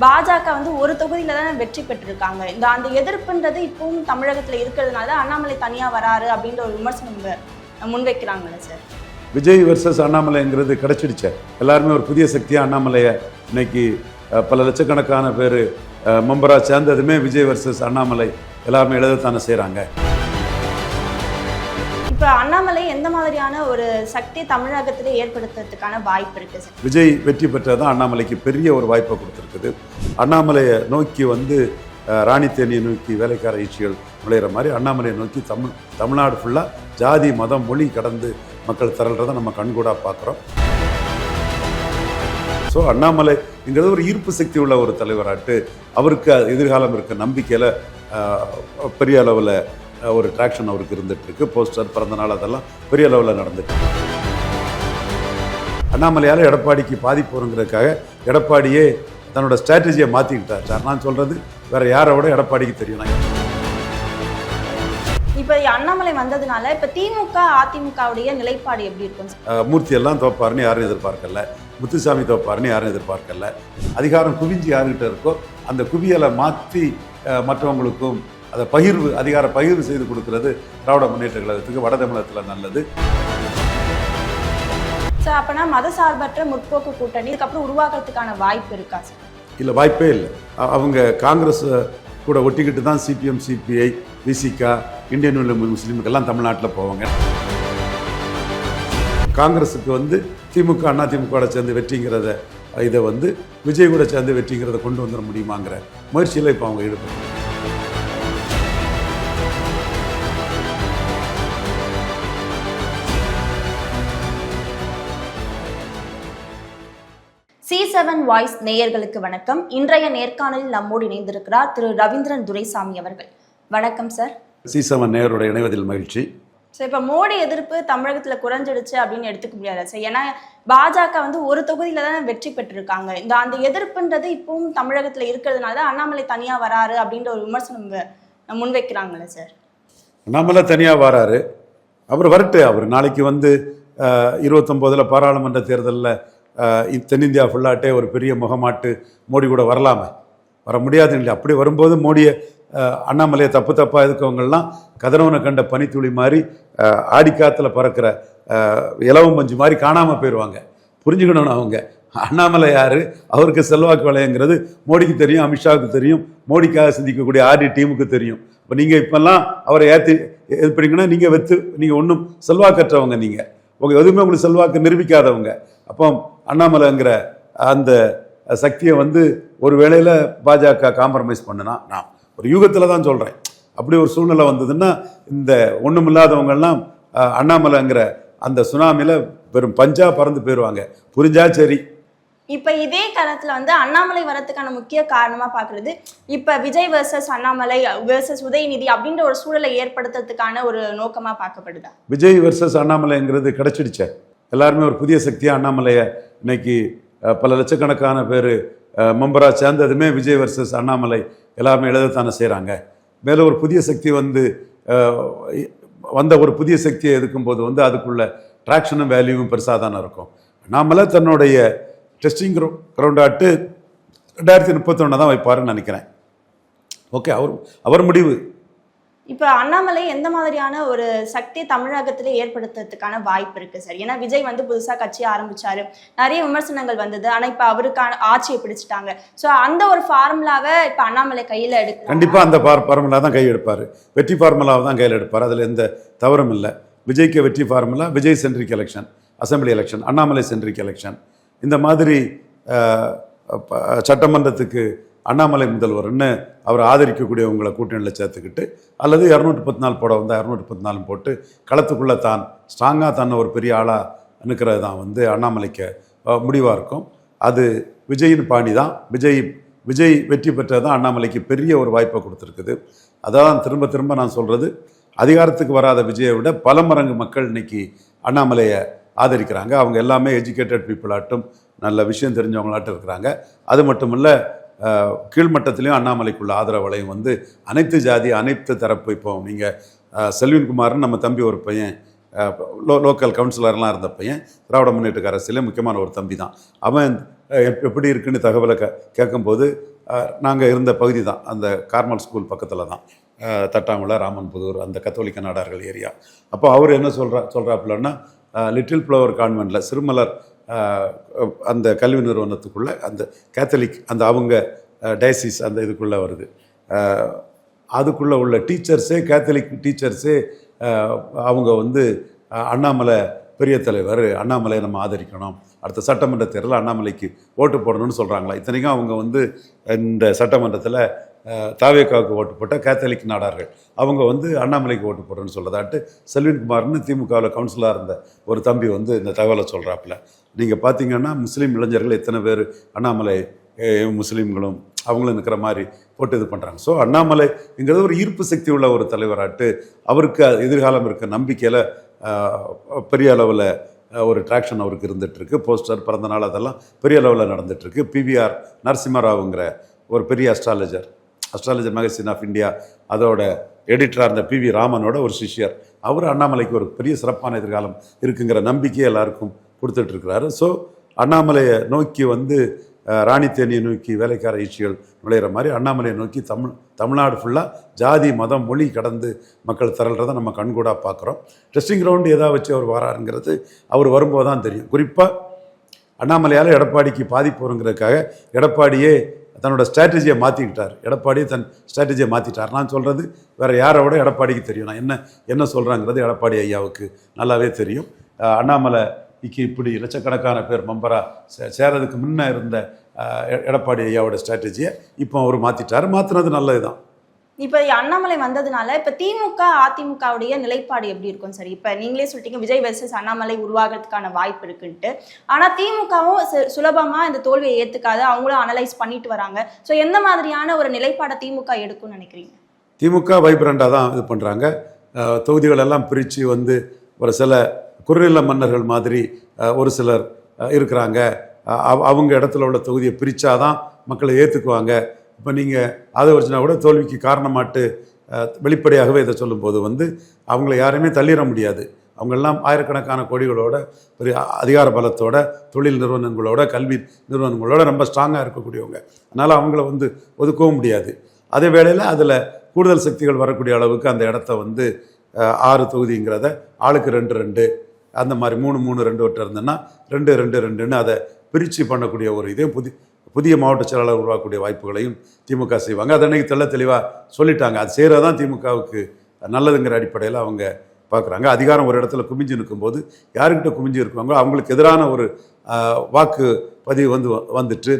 பாஜக வந்து ஒரு தொகுதியில தான் வெற்றி பெற்றிருக்காங்க. அந்த எதிர்ப்புன்றது இப்பவும் தமிழகத்துல இருக்கிறதுனால அண்ணாமலை தனியா வராரு அப்படின்ற ஒரு விமர்சனம் முன்வைக்கிறாங்கல்ல சார். விஜய் வெர்சஸ் அண்ணாமலைங்கிறது கிடைச்சிடுச்சு. எல்லாருமே ஒரு புதிய சக்தியாக அண்ணாமலையை இன்னைக்கு பல லட்சக்கணக்கான பேர் மெம்பராக சேர்ந்ததுமே விஜய் வெர்சஸ் அண்ணாமலை எல்லாருமே எழுதத்தானே செய்கிறாங்க. இப்போ அண்ணாமலை எந்த மாதிரியான ஒரு சக்தி தமிழகத்திலே ஏற்படுத்துறதுக்கான வாய்ப்பு இருக்கு சார்? விஜய் வெற்றி பெற்றதான் அண்ணாமலைக்கு பெரிய ஒரு வாய்ப்பை கொடுத்துருக்குது. அண்ணாமலையை நோக்கி ராணி தேனியை நோக்கி வேலைக்கார ஈச்சிகள் நுழையிற மாதிரி அண்ணாமலையை நோக்கி தமிழ்நாடு ஃபுல்லாக ஜாதி மதம் மொழி கடந்து மக்கள் திரள்றதை நம்ம கண்கூடாக பார்க்குறோம். ஸோ அண்ணாமலைங்கிறது ஒரு ஈர்ப்பு சக்தி உள்ள ஒரு தலைவராட்டு அவருக்கு எதிர்காலம் இருக்க நம்பிக்கையில் பெரிய அளவில் ஒரு ட்ராக்ஷன் அவருக்கு இருந்துகிட்ருக்கு. போஸ்டர், பிறந்தநாள் அதெல்லாம் பெரிய அளவில் நடந்துட்டு. அண்ணாமலையால் எடப்பாடிக்கு பாதிப்பு வருங்கிறதுக்காக எடப்பாடியே தன்னோட ஸ்ட்ராட்டஜியை மாற்றிக்கிட்டார் சார். நான் சொல்கிறது வேறு யாரை விட எடப்பாடிக்கு தெரியும். இப்போ அண்ணாமலை வந்ததுனால இப்போ திமுக அதிமுகவுடைய நிலைப்பாடு எப்படி இருக்கும்? மூர்த்தி எல்லாம் தோப்பாருன்னு யாரும் எதிர்பார்க்கல, முத்துசாமி தோப்பாருன்னு யாரும் எதிர்பார்க்கல. அதிகாரம் குவிஞ்சு யாருக்கிட்ட இருக்கோ அந்த குவியலை மாற்றி மற்றவங்களுக்கும் அதை அதிகார பகிர்வு செய்து கொடுக்கறது திராவிட முன்னேற்ற கழகத்துக்கு வட தமிழகத்தில் நல்லது. சார் அப்போனா மதசார்பற்ற முற்போக்கு கூட்டணி இதுக்கப்புறம் உருவாக்குறதுக்கான வாய்ப்பு இருக்கா சார்? இல்லை, வாய்ப்பே இல்லை. அவங்க காங்கிரஸ் கூட ஒட்டிக்கிட்டு தான் CPM, CBI, Visika, Indian union முஸ்லீமுக்கெல்லாம் தமிழ்நாட்டில் போவாங்க. காங்கிரஸுக்கு திமுக அண்ணா திமுக சேர்ந்து வெற்றிங்கிறத இதை விஜய் கூட சேர்ந்து வெற்றிங்கிறத கொண்டு வந்துட முடியுமாங்கிற முயற்சியில் இப்போ அவங்க ஈடுபடுறாங்க. C7 வாய்ஸ் நேயர்களுக்கு வணக்கம். இன்றைய நேர்காணலில் நம்மோடு இணைந்திருக்கிறார் திரு ரவீந்திரன் துரைசாமி அவர்கள். வணக்கம் சார். C7 நேயரோட இணைவதில் மகிழ்ச்சி. ஸோ இப்போ மோடி எதிர்ப்பு தமிழகத்தில் குறைஞ்சிடுச்சு அப்படின்னு எடுத்துக்க முடியாது சார். ஏன்னா பாஜக ஒரு தொகுதியில தான் வெற்றி பெற்றிருக்காங்க. அந்த எதிர்ப்புன்றது இப்பவும் தமிழகத்தில் இருக்கிறதுனால தான் அண்ணாமலை தனியா வராரு அப்படின்ற ஒரு விமர்சனம் முன்வைக்கிறாங்கல்ல சார். அண்ணாமலை தனியாக வராரு, அவர் வரட்டு. அவர் நாளைக்கு 29 பாராளுமன்ற தேர்தலில் தென்னிந்தியா ஃபுல்லாட்டே ஒரு பெரிய முகமாட்டு மோடி கூட வரலாமே, வர முடியாது இல்லை. அப்படி வரும்போது மோடியை அண்ணாமலையை தப்பாக இருக்கவங்கெல்லாம் கதிரவனை கண்ட பனித்துளி மாதிரி ஆடிக்காத்தில் பறக்கிற இலவம் பஞ்சு மாதிரி காணாமல் போயிடுவாங்க. புரிஞ்சுக்கணும் அவங்க. அண்ணாமலை யார், அவருக்கு செல்வாக்கு வளையங்கிறது மோடிக்கு தெரியும், அமித்ஷாவுக்கு தெரியும், மோடிக்காக சிந்திக்கக்கூடிய ஆர்டி டீமுக்கு தெரியும். இப்போ நீங்கள் இப்போல்லாம் அவரை ஏற்படுங்கன்னா நீங்கள் ஒன்றும் செல்வாக்கற்றவங்க, நீங்கள் எதுவுமே உங்களுக்கு செல்வாக்கு நிரூபிக்காதவங்க. அப்போ அண்ணாமலைங்கிற அந்த சக்தியை ஒரு வேளையில் பாஜக காம்ப்ரமைஸ் பண்ணுனா, நான் ஒரு யூகத்தில் தான் சொல்கிறேன். அப்படி ஒரு சூழ்நிலை வந்ததுன்னா இந்த ஒன்றுமில்லாதவங்கெல்லாம் அண்ணாமலைங்கிற அந்த சுனாமியில் வெறும் பஞ்சா பறந்து போயிடுவாங்க. புரிஞ்சா சரி. இப்போ இதே காலத்தில் அண்ணாமலை வரத்துக்கான முக்கிய காரணமாக பார்க்குறது இப்போ விஜய் வெர்சஸ் அண்ணாமலை வெர்சஸ் உதயநிதி அப்படின்ற ஒரு சூழலை ஏற்படுத்துறதுக்கான ஒரு நோக்கமாக பார்க்கப்படுதா? விஜய் வெர்சஸ் அண்ணாமலைங்கிறது கிடைச்சிடுச்சு. எல்லாருமே ஒரு புதிய சக்தியாக அண்ணாமலையை இன்னைக்கு பல லட்சக்கணக்கான பேர் மெம்பராக சேர்ந்ததுமே விஜய் வெர்சஸ் அண்ணாமலை எல்லாருமே எழுதத்தானே செய்கிறாங்க. மேலும் ஒரு புதிய சக்தி ஒரு புதிய சக்தியை எதுக்கும்போது அதுக்குள்ள ட்ராக்ஷனும் வேல்யூவும் பெருசாக தானே இருக்கும். அண்ணாமலை தன்னுடைய டெஸ்டிங் கிரவுண்டாட்டு 2031 தான் வைப்பாருன்னு நினைக்கிறேன். ஓகே, அவர் முடிவு. இப்போ அண்ணாமலை எந்த மாதிரியான ஒரு சக்தி தமிழகத்திலே ஏற்படுத்துறதுக்கான வாய்ப்பு இருக்கு சார்? ஏன்னா விஜய் புதுசாக கட்சி ஆரம்பிச்சாரு, நிறைய விமர்சனங்கள் வந்தது. ஆனால் இப்போ அவருக்கான ஆட்சியை பிடிச்சிட்டாங்க. ஸோ அந்த ஒரு ஃபார்முலாவை இப்போ அண்ணாமலை கையில் எடுக்க கண்டிப்பாக அந்த ஃபார்முலா தான் கையில் எடுப்பார். வெற்றி ஃபார்முலாவை தான் கையில் எடுப்பார். அதில் எந்த தவறும் இல்லை. விஜய்க்கு வெற்றி formula Vijay centric election, assembly election, Annamalai centric election. இந்த மாதிரி சட்டமன்றத்துக்கு அண்ணாமலை முதல்வர்னு அவர் ஆதரிக்கக்கூடியவங்களை கூட்டணியில் சேர்த்துக்கிட்டு அல்லது 214 போட 214 போட்டு களத்துக்குள்ளே தான் ஸ்ட்ராங்காக தன்னை ஒரு பெரிய ஆளாக நிற்கிறது தான் அண்ணாமலைக்கு முடிவாக இருக்கும். அது விஜயின் பாணி தான். விஜய் வெற்றி பெற்றது தான் அண்ணாமலைக்கு பெரிய ஒரு வாய்ப்பை கொடுத்துருக்குது. அதான் திரும்ப திரும்ப நான் சொல்கிறது, அதிகாரத்துக்கு வராத விஜயை விட பல மடங்கு மக்கள் இன்னைக்கு அண்ணாமலையை ஆதரிக்கிறாங்க. அவங்க எல்லாமே எஜுகேட்டட் பீப்புளாட்டும் நல்ல விஷயம் தெரிஞ்சவங்களாட்டும் இருக்கிறாங்க. அது மட்டும் இல்லை, கீழ்மட்டத்திலையும் அண்ணாமலைக்குள்ள ஆதரவு வளையம் அனைத்து ஜாதி அனைத்து தரப்பு. இப்போ நீங்கள் செல்வின்குமார்னு நம்ம தம்பி ஒரு பையன் லோக்கல் கவுன்சிலர்லாம் இருந்த பையன், திராவிட முன்னேற்ற அரசியலே முக்கியமான ஒரு தம்பி தான். அவன் எப்படி இருக்குன்னு தகவலை கேட்கும்போது, நாங்கள் இருந்த பகுதி தான் அந்த கார்மல் ஸ்கூல் பக்கத்தில் தான், தட்டாங்குள, ராமன்புதூர், அந்த கத்தோலிக்க நாடார்கள் ஏரியா. அப்போ அவர் என்ன சொல்கிறாப்புலன்னா, லிட்டில் ஃப்ளவர் கான்வென்ட்டில் சிறுமலர் அந்த கல்வி நிறுவனத்துக்குள்ளே அந்த கேத்தலிக் அந்த அவங்க டயசிஸ் அந்த இதுக்குள்ளே வருது. அதுக்குள்ளே உள்ள டீச்சர்ஸே, கேத்தலிக் டீச்சர்ஸே அவங்க வந்து அண்ணாமலை பெரிய தலைவர், அண்ணாமலையை நம்ம ஆதரிக்கணும், அடுத்த சட்டமன்ற தேர்தலில் அண்ணாமலைக்கு ஓட்டு போடணும்னு சொல்கிறாங்களா. இத்தனைக்கும் அவங்க வந்து இந்த சட்டமன்றத்தில் தாவேக்காவுக்கு ஓட்டு போட்ட கேத்தலிக் நாடார்கள், அவங்க வந்து அண்ணாமலைக்கு ஓட்டு போடுறேன்னு சொல்கிறதாட்டு செல்வின்குமார்னு திமுகவில் கவுன்சிலராக இருந்த ஒரு தம்பி வந்து இந்த தகவலை சொல்கிறாப்புல. நீங்கள் பார்த்தீங்கன்னா முஸ்லீம் இளைஞர்கள் எத்தனை பேர் அண்ணாமலை முஸ்லீம்களும் அவங்களும் இருக்கிற மாதிரி போட்டு இது பண்ணுறாங்க. ஸோ அண்ணாமலைங்கிறது ஒரு ஈர்ப்பு சக்தி உள்ள ஒரு தலைவராட்டு, அவருக்கு எதிர்காலம் இருக்க நம்பிக்கையில் பெரிய அளவில் ஒரு ட்ராக்ஷன் அவருக்கு இருந்துகிட்ருக்கு. போஸ்டர், பிறந்தநாள் அதெல்லாம் பெரிய அளவில் நடந்துகிட்ருக்கு. பிவிஆர் நரசிம்மராவுங்கிற ஒரு பெரிய அஸ்ட்ராலஜர் மேகசின் ஆஃப் இந்தியா அதோட எடிட்டராக இருந்த பிவி ராமனோட ஒரு சிஷ்யர், அவர் அண்ணாமலைக்கு ஒரு பெரிய சிறப்பான எதிர்காலம் இருக்குங்கிற நம்பிக்கையை எல்லாருக்கும் கொடுத்துட்ருக்கிறாரு. ஸோ அண்ணாமலையை நோக்கி வந்து ராணி தேனியை நோக்கி வேலைக்கார ஈச்சிகள் நுழையிற மாதிரி அண்ணாமலையை நோக்கி தமிழ்நாடு ஃபுல்லாக ஜாதி, மதம், மொழி கடந்து மக்கள் திரள்றதை நம்ம கண்கூடாக பார்க்குறோம். டெஸ்டிங் ரவுண்டு எதாவது வச்சு அவர் வராருங்கிறது அவர் வரும்போது தான் தெரியும். குறிப்பாக அண்ணாமலையால் எடப்பாடிக்கு பாதிப்பு வருங்கிறதுக்காக எடப்பாடியே தன்னோட ஸ்ட்ராட்டஜியை மாற்றிக்கிட்டார். எடப்பாடியே தன் ஸ்ட்ராட்டஜியை மாற்றிட்டார். நான் சொல்கிறது வேறு யாரை விட எடப்பாடிக்கு தெரியும். நான் என்ன சொல்கிறாங்கிறது எடப்பாடி ஐயாவுக்கு நல்லாவே தெரியும். அண்ணாமலைக்கு இப்படி லட்சக்கணக்கான பேர் மெம்பராக சேரதுக்கு முன்னே இருந்த எடப்பாடி ஐயாவோட ஸ்ட்ராட்டஜியை இப்போ அவர் மாற்றிட்டார். மாற்றினது நல்லது தான். இப்போ அண்ணாமலை வந்ததுனால இப்போ திமுக அதிமுகவுடைய நிலைப்பாடு எப்படி இருக்கும் சார்? இப்போ நீங்களே சொல்லிட்டீங்க விஜய் வெர்சஸ் அண்ணாமலை உருவாகிறதுக்கான வாய்ப்பு இருக்குன்ட்டு. ஆனால் திமுகவும் சுலபமாக இந்த தோல்வியை ஏற்றுக்காது, அவங்களும் அனலைஸ் பண்ணிட்டு வராங்க. ஸோ எந்த மாதிரியான ஒரு நிலைப்பாடை திமுக எடுக்கும்னு நினைக்கிறீங்க? திமுக வைப்ரண்டாக தான் இது பண்ணுறாங்க. தொகுதிகளெல்லாம் பிரித்து வந்து ஒரு சில குறுநில மன்னர்கள் மாதிரி ஒரு சிலர் இருக்கிறாங்க. அவங்க இடத்துல உள்ள தொகுதியை பிரித்தாதான் மக்களை ஏற்றுக்குவாங்க. இப்போ நீங்கள் அதை வச்சுனா கூட தோல்விக்கு காரணமாட்டு வெளிப்படையாகவே இதை சொல்லும்போது வந்து அவங்கள யாரையுமே தள்ளிட முடியாது. அவங்களெல்லாம் ஆயிரக்கணக்கான கோடிகளோட பெரிய அதிகார பலத்தோட, தொழில் நிறுவனங்களோட, கல்வி நிறுவனங்களோட ரொம்ப ஸ்ட்ராங்காக இருக்கக்கூடியவங்க. அதனால் அவங்கள வந்து ஒதுக்கவும் முடியாது. அதே வேளையில் அதில் கூடுதல் சக்திகள் வரக்கூடிய அளவுக்கு அந்த இடத்த வந்து 6 தொகுதிங்கிறத ஆளுக்கு 2 அந்த மாதிரி 3-3-2 ஒட்டு இருந்ததுன்னா 2-2-2ன்னு அதை பிரித்து பண்ணக்கூடிய ஒரு இதே புதிய மாவட்ட செயலாளர் உருவாக்கக்கூடிய வாய்ப்புகளையும் திமுக செய்வாங்க. அதை அன்றைக்கி தெளிவாக சொல்லிட்டாங்க. அது செய்கிறதான் திமுகவுக்கு நல்லதுங்கிற அடிப்படையில் அவங்க பார்க்குறாங்க. அதிகாரம் ஒரு இடத்துல குமிஞ்சு நிற்கும்போது யாருக்கிட்ட குமிஞ்சு இருக்குவாங்களோ அவங்களுக்கு எதிரான ஒரு வாக்கு பதிவு வந்துட்டு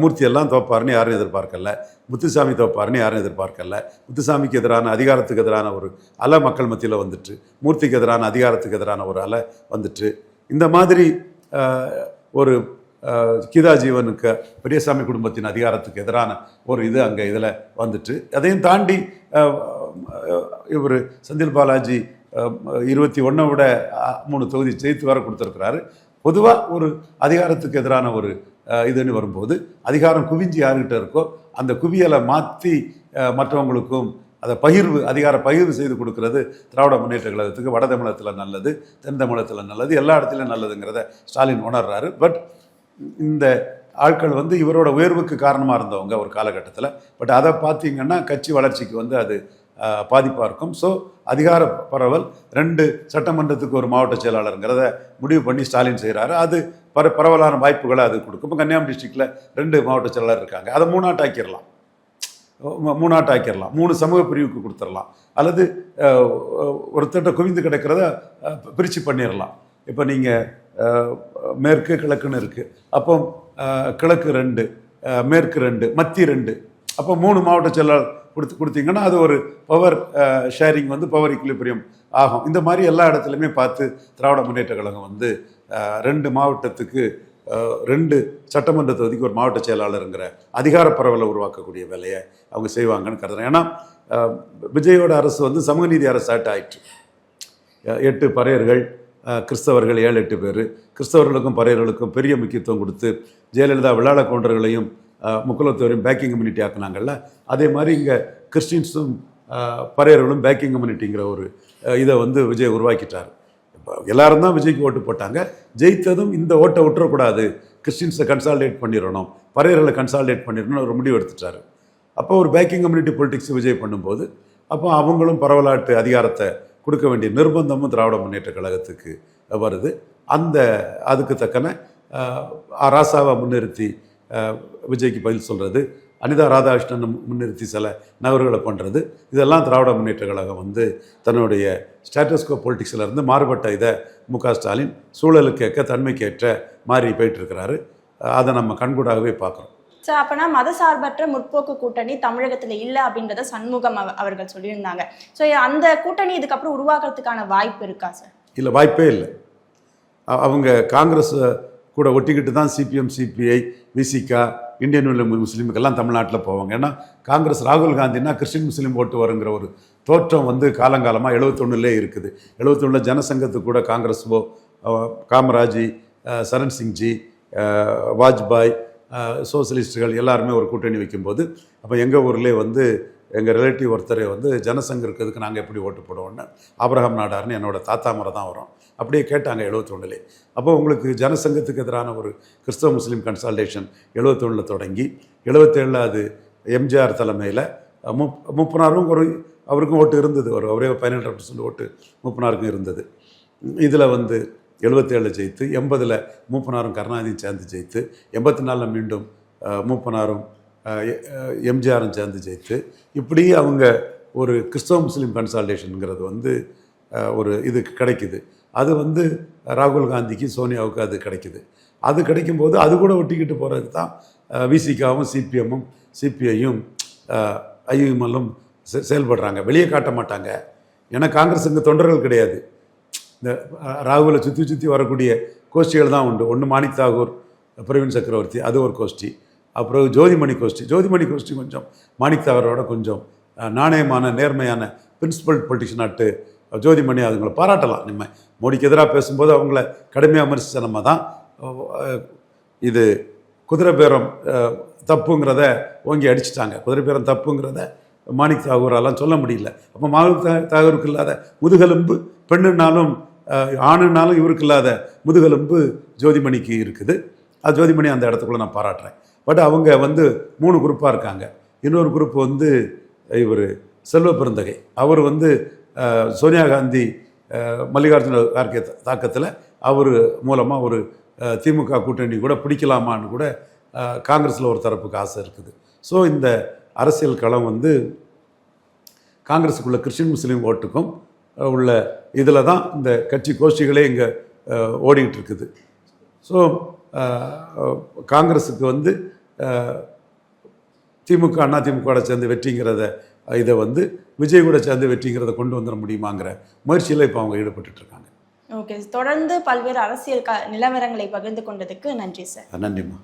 மூர்த்தியெல்லாம் தோப்பாருன்னு யாரும் எதிர்பார்க்கல, முத்துசாமி தோப்பாருன்னு யாரும் எதிர்பார்க்கல. முத்துசாமிக்கு எதிரான அதிகாரத்துக்கு எதிரான ஒரு அலை மக்கள் மத்தியில் வந்துட்டு, மூர்த்திக்கு எதிரான அதிகாரத்துக்கு எதிரான ஒரு அலை வந்துட்டு, இந்த மாதிரி ஒரு கீதா ஜீவனுக்கு பெரியசாமி குடும்பத்தின் அதிகாரத்துக்கு எதிரான ஒரு இது அங்கே இதில் வந்துட்டு, அதையும் தாண்டி இவர் செந்தில் பாலாஜி 21 விட 3 தொகுதி ஜெயித்து வர கொடுத்துருக்கிறாரு. பொதுவாக ஒரு அதிகாரத்துக்கு எதிரான ஒரு இதுன்னு வரும்போது அதிகாரம் குவிஞ்சு யாருக்கிட்ட இருக்கோ அந்த குவியலை மாற்றி மற்றவங்களுக்கும் அதை அதிகார பகிர்வு செய்து கொடுக்கறது திராவிட முன்னேற்ற கழகத்துக்கு வட தமிழகத்தில் நல்லது, தென் தமிழகத்தில் நல்லது, எல்லா இடத்துலையும் நல்லதுங்கிறத ஸ்டாலின் உணர்றாரு. பட் இந்த ஆட்கள் வந்து இவரோட உயர்வுக்கு காரணமாக இருந்தவங்க ஒரு காலகட்டத்தில். பட் அதை பார்த்தீங்கன்னா கட்சி வளர்ச்சிக்கு வந்து அது பாதிப்பாக இருக்கும். ஸோ அதிகார பரவல் 2 சட்டமன்றத்துக்கு ஒரு மாவட்ட செயலாளருங்கிறத முடிவு பண்ணி ஸ்டாலின் செய்கிறாரு. அது பரவலான வாய்ப்புகளை அது கொடுக்கும். இப்போ கன்னியாகுமரி டிஸ்ட்ரிக்டில் 2 மாவட்ட செயலாளர் இருக்காங்க. அதை 3 ஆக்கிடலாம், 3 சமூக பிரிவுக்கு கொடுத்துடலாம். அல்லது ஒருத்தட்ட குவிந்து கிடக்கிறத பிரித்து பண்ணிடலாம். இப்போ நீங்கள் மேற்கு கிழக்குன்னு இருக்குது, அப்போ கிழக்கு 2, மேற்கு 2, மத்தி 2, அப்போ 3 மாவட்ட செயலாளர் கொடுத்தீங்கன்னா அது ஒரு பவர் ஷேரிங் வந்து பவர் இக்லிபிரியம் ஆகும். இந்த மாதிரி எல்லா இடத்துலையுமே பார்த்து திராவிட முன்னேற்ற கழகம் வந்து 2 மாவட்டத்துக்கு 2 சட்டமன்ற தொகுதிக்கு ஒரு மாவட்ட செயலாளருங்கிற அதிகார பரவலை உருவாக்கக்கூடிய வேலையை அவங்க செய்வாங்கன்னு கருதுறேன். ஏன்னா விஜயோட அரசு வந்து சமூக நீதி அரசாட்டு ஆயிற்று. 8 பறையர்கள், கிறிஸ்தவர்கள் 7-8 பேர், கிறிஸ்தவர்களுக்கும் பறையர்களுக்கும் பெரிய முக்கியத்துவம் கொடுத்து ஜெயலலிதா விழாள கவுண்டர்களையும் முக்குலத்தோரையும் பேக்கிங் கம்யூனிட்டி ஆக்குனாங்கல்ல, அதே மாதிரி இங்கே கிறிஸ்டின்ஸும் பறையர்களும் பேக்கிங் கம்யூனிட்டிங்கிற ஒரு இதை வந்து விஜய் உருவாக்கிட்டார். எல்லாரும் தான் விஜய்க்கு ஓட்டு போட்டாங்க. ஜெயித்ததும் இந்த ஓட்டை விட்டுறக்கூடாது, கிறிஸ்டின்ஸை கன்சாலிடேட் பண்ணிடணும், பறையர்களை கன்சாலிடேட் பண்ணிடணும்னு ஒரு முடிவு எடுத்துட்டாரு. அப்போ ஒரு பேக்கிங் கம்யூனிட்டி பொலிட்டிக்ஸ் விஜய் பண்ணும்போது அப்போ அவங்களும் பரவலாட்டு அதிகாரத்தை கொடுக்க வேண்டிய நிர்பந்தமும் திராவிட முன்னேற்ற கழகத்துக்கு வருது. அதுக்கு தக்கன ராசாவை முன்னிறுத்தி விஜய்க்கு பதில் சொல்கிறது, அனிதா ராதாகிருஷ்ணன் முன்னிறுத்தி சில நகர்வுகளை பண்ணுறது, இதெல்லாம் திராவிட முன்னேற்ற கழகம் வந்து தன்னுடைய ஸ்டேட்டஸ்கோ பொலிட்டிக்ஸில் மாறுபட்ட இதை மு.க. ஸ்டாலின் சூழலுக்கு ஏற்ற தன்மைக்கேற்ற மாறி போயிட்டுருக்கிறாரு. அதை நம்ம கண்கூடாகவே பார்க்குறோம். சார், அப்போனா மதசார்பற்ற முற்போக்கு கூட்டணி தமிழகத்தில் இல்லை அப்படின்றத சண்முகம் அவர்கள் சொல்லியிருந்தாங்க. ஸோ அந்த கூட்டணி இதுக்கப்புறம் உருவாக்குறதுக்கான வாய்ப்பு இருக்கா சார்? இல்லை, வாய்ப்பே இல்லை. அவங்க காங்கிரஸ் கூட ஒட்டிக்கிட்டு தான் CPM, CBI, Visika, Indian union முஸ்லீமுக்கெல்லாம் தமிழ்நாட்டில் போவாங்க. ஏன்னா காங்கிரஸ் ராகுல் காந்தினா கிறிஸ்டின் முஸ்லீம் ஓட்டு வருங்கிற ஒரு தோற்றம் வந்து காலங்காலமாக 71லே இருக்குது. 71 ஜனசங்கத்துக்கு கூட காங்கிரஸோ, காமராஜி, சரண் சிங்ஜி, வாஜ்பாய், சோசியலிஸ்டுகள் எல்லாருமே ஒரு கூட்டணி வைக்கும்போது அப்போ எங்கள் ஊர்லேயே வந்து எங்கள் ரிலேட்டிவ் ஒருத்தரை வந்து ஜனசங்கம் இருக்கிறதுக்கு நாங்கள் எப்படி ஓட்டு போடுவோன்னு ஆபிரகாம் நாடார்னு என்னோட தாத்தா முறை தான் வரும், அப்படியே கேட்டாங்க 71லே. அப்போ உங்களுக்கு ஜனசங்கத்துக்கு எதிரான ஒரு கிறிஸ்தவ முஸ்லீம் கன்சால்டேஷன் 71 தொடங்கி 77 அது எம்ஜிஆர் தலைமையில் மூப்பனாரும் அவருக்கும் ஓட்டு இருந்தது, அவரே 17% ஓட்டு மூப்பனாருக்கும் இருந்தது. இதில் வந்து 77 ஜெயித்து, 80 மூப்பனாரும் கருணாநிதியும் சேர்ந்து ஜெயித்து, 84 மீண்டும் மூப்பனாரும் எம்ஜிஆரும் சேர்ந்து ஜெயித்து, இப்படி அவங்க ஒரு கிறிஸ்தவ முஸ்லீம் கன்சால்டேஷனுங்கிறது வந்து ஒரு இது கிடைக்குது. அது வந்து ராகுல் காந்திக்கு, சோனியாவுக்கு அது கிடைக்குது. அது கிடைக்கும்போது அது கூட ஒட்டிக்கிட்டு போகிறதுக்கு தான் விசிகாவும், சிபிஎம்மும், சிபிஐயும், ஐயுஎம்எல்லும் செயல்படுறாங்க. வெளியே காட்ட மாட்டாங்க. ஏன்னா காங்கிரஸ் இங்கே தொண்டர்கள் கிடையாது. இந்த ராகுலை சுற்றி வரக்கூடிய கோஷ்டிகள் தான் உண்டு. ஒன்று மாணிக் தாகூர், பிரவீன் சக்கரவர்த்தி, அது ஒரு கோஷ்டி. அப்புறம் ஜோதிமணி கோஷ்டி கொஞ்சம் மாணிக் தாகூரோட கொஞ்சம் நாணயமான, நேர்மையான, பிரின்சிபல் பொலிட்டிஷியனாட்டு ஜோதிமணி. அதுங்களை பாராட்டலாம். நம்ம மோடிக்கு எதிராக பேசும்போது அவங்கள கடுமையாக விமர்சித்த நம்ம தான் இது குதிரை பேரம் தப்புங்கிறத ஓங்கி அடிச்சிட்டாங்க. குதிரை பேரம் தப்புங்கிறத மாணிக் தாகூரெல்லாம் சொல்ல முடியல. அப்போ மாணிக் தாகூருக்கு இல்லாத முதுகெலும்பு, பெண்ணுனாலும் ஆணுனாலும் இவருக்கு இல்லாத முதுகெலும்பு ஜோதிமணிக்கு இருக்குது. அது ஜோதிமணி அந்த இடத்துக்குள்ள நான் பாராட்டுறேன். பட் அவங்க வந்து 3 குரூப்பாக இருக்காங்க. இன்னொரு குரூப் வந்து இவர் செல்வ பெருந்தகை. அவர் வந்து சோனியா காந்தி, மல்லிகார்ஜுன கார்கே தாக்கத்தில் அவர் மூலமாக ஒரு திமுக கூட்டணி கூட பிடிக்கலாமான்னு கூட காங்கிரஸில் ஒரு தரப்புக்கு ஆசை இருக்குது. ஸோ இந்த அரசியல் களம் வந்து காங்கிரஸுக்குள்ள கிறிஸ்டின் முஸ்லீம் ஓட்டுக்கும் உள்ள இதில் தான் இந்த கட்சி கோஷ்டிகளே இங்கே ஓடிக்கிட்டு இருக்குது. ஸோ காங்கிரஸுக்கு வந்து திமுக, அண்ணா திமுகவோட சேர்ந்து வெற்றிங்கிறத இதை வந்து விஜய் கூட சேர்ந்து வெற்றிங்கிறத கொண்டு வந்துட முடியுமாங்கிற முயற்சியில் இப்போ அவங்க ஈடுபட்டுருக்காங்க. ஓகே, தொடர்ந்து பல்வேறு அரசியல் நிலவரங்களை பகிர்ந்து கொண்டதுக்கு நன்றி சார். நன்றிம்மா.